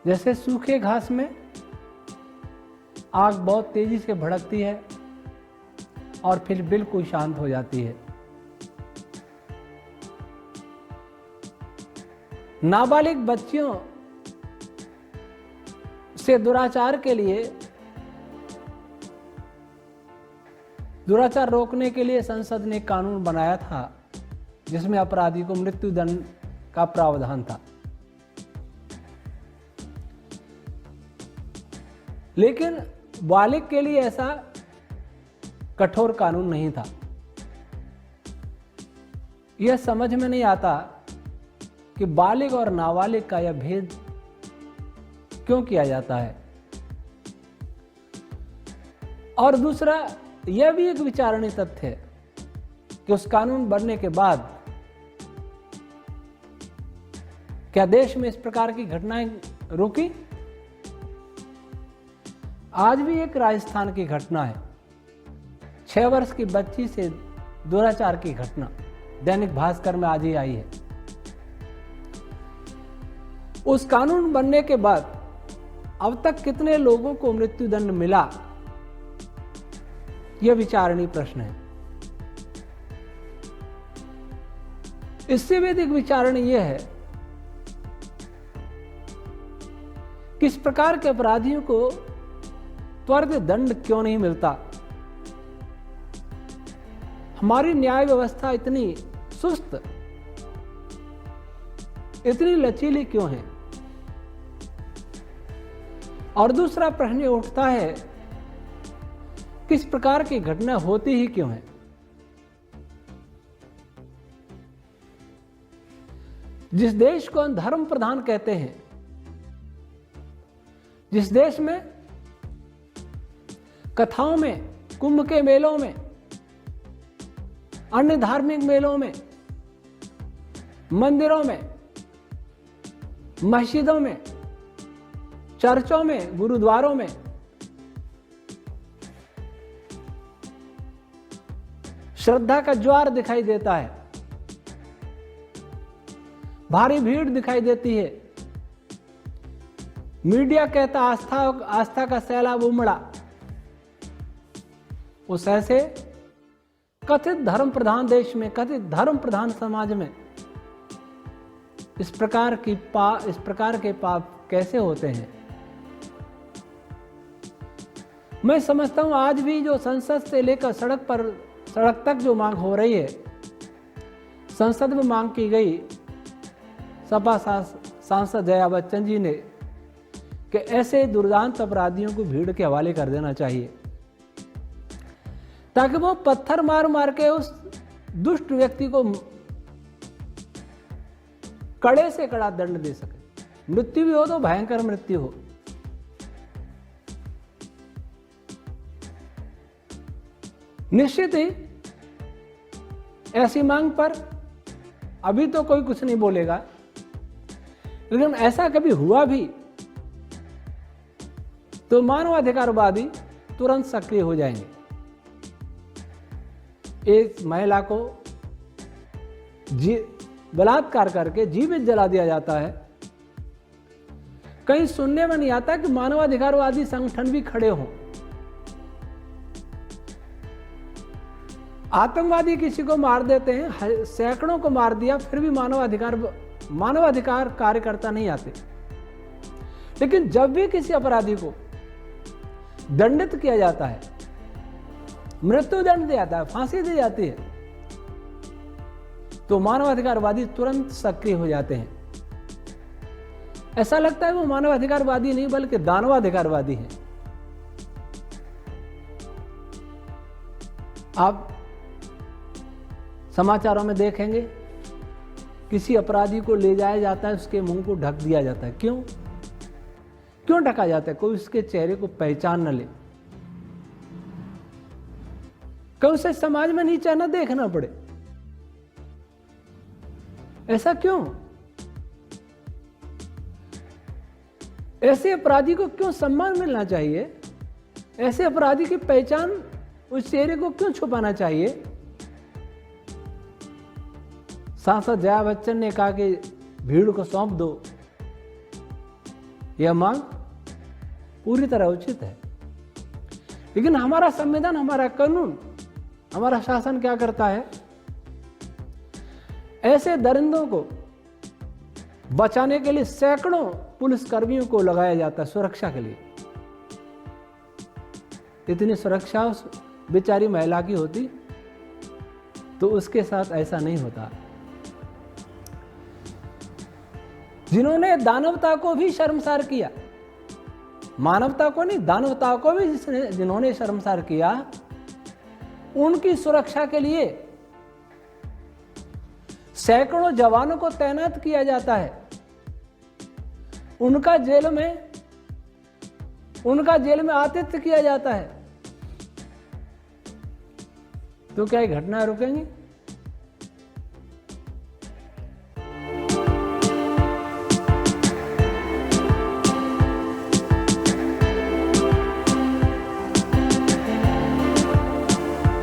जैसे सूखे घास में आग बहुत तेजी से भड़कती है और फिर बिल्कुल शांत हो जाती है। नाबालिग बच्चियों से दुराचार के लिए, दुराचार रोकने के लिए संसद ने कानून बनाया था जिसमें अपराधी को मृत्युदंड का प्रावधान था। लेकिन बालिग के लिए ऐसा कठोर कानून नहीं था। यह समझ में नहीं आता कि बालिग और नाबालिग का यह भेद क्यों किया जाता है। और दूसरा, यह भी एक विचारणीय तथ्य है कि उस कानून बनने के बाद क्या देश में इस प्रकार की घटनाएं रुकी? आज भी एक राजस्थान की घटना है, 6 वर्ष की बच्ची से दुराचार की घटना, दैनिक भास्कर में आज ही आई है। उस कानून बनने के बाद अब तक कितने लोगों को मृत्युदंड मिला, यह विचारणीय प्रश्न है। इससे भी अधिक विचारणीय यह है किस प्रकार के अपराधियों को त्वरित दंड क्यों नहीं मिलता। हमारी न्याय व्यवस्था इतनी सुस्त, इतनी लचीली क्यों है? और दूसरा प्रश्न उठता है, किस प्रकार की घटना होती ही क्यों है? जिस देश को हम धर्म प्रधान कहते हैं, जिस देश में कथाओं में, कुंभ के मेलों में, अन्य धार्मिक मेलों में, मंदिरों में, मस्जिदों में, चर्चों में, गुरुद्वारों में श्रद्धा का ज्वार दिखाई देता है, भारी भीड़ दिखाई देती है, मीडिया कहता आस्था का सैलाब उमड़ा, उस ऐसे कथित धर्म प्रधान देश में, कथित धर्म प्रधान समाज में इस प्रकार के पाप कैसे होते हैं? मैं समझता हूं आज भी जो संसद से लेकर सड़क तक जो मांग हो रही है, संसद में मांग की गई सपा सांसद जया बच्चन जी ने कि ऐसे दुर्दांत अपराधियों को भीड़ के हवाले कर देना चाहिए ताकि वो पत्थर मार मार के उस दुष्ट व्यक्ति को कड़े से कड़ा दंड दे सके। मृत्यु भी हो तो भयंकर मृत्यु हो। निश्चित ही ऐसी मांग पर अभी तो कोई कुछ नहीं बोलेगा, लेकिन ऐसा कभी हुआ भी तो मानवाधिकारवादी तुरंत सक्रिय हो जाएंगे। एक महिला को बलात्कार करके जीवित जला दिया जाता है, कहीं सुनने में नहीं आता कि मानवाधिकारवादी संगठन भी खड़े हों। आतंकवादी किसी को मार देते हैं, सैकड़ों को मार दिया, फिर भी मानवाधिकार कार्यकर्ता नहीं आते। लेकिन जब भी किसी अपराधी को दंडित किया जाता है, मृत्युदंड दिया जाता है, फांसी दी जाती है, तो मानवाधिकारवादी तुरंत सक्रिय हो जाते हैं। ऐसा लगता है वो मानवाधिकारवादी नहीं बल्कि दानवाधिकारवादी हैं। आप समाचारों में देखेंगे किसी अपराधी को ले जाया जाता है, उसके मुंह को ढक दिया जाता है। क्यों ढका जाता है? कोई उसके चेहरे को पहचान न ले, कोई उसे समाज में नीचा न देखना पड़े। ऐसा क्यों? ऐसे अपराधी को क्यों सम्मान मिलना चाहिए? ऐसे अपराधी की पहचान, उस चेहरे को क्यों छुपाना चाहिए? सांसद जया बच्चन ने कहा कि भीड़ को सौंप दो, यह मांग पूरी तरह उचित है। लेकिन हमारा संविधान, हमारा कानून, हमारा शासन क्या करता है? ऐसे दरिंदों को बचाने के लिए सैकड़ों पुलिसकर्मियों को लगाया जाता है सुरक्षा के लिए। इतनी सुरक्षा उस बेचारी महिला की होती तो उसके साथ ऐसा नहीं होता। जिन्होंने दानवता को भी शर्मसार किया, मानवता को नहीं, दानवता को भी जिन्होंने शर्मसार किया, उनकी सुरक्षा के लिए सैकड़ों जवानों को तैनात किया जाता है। उनका जेल में आतिथ्य किया जाता है। तो क्या ये घटना रुकेंगी?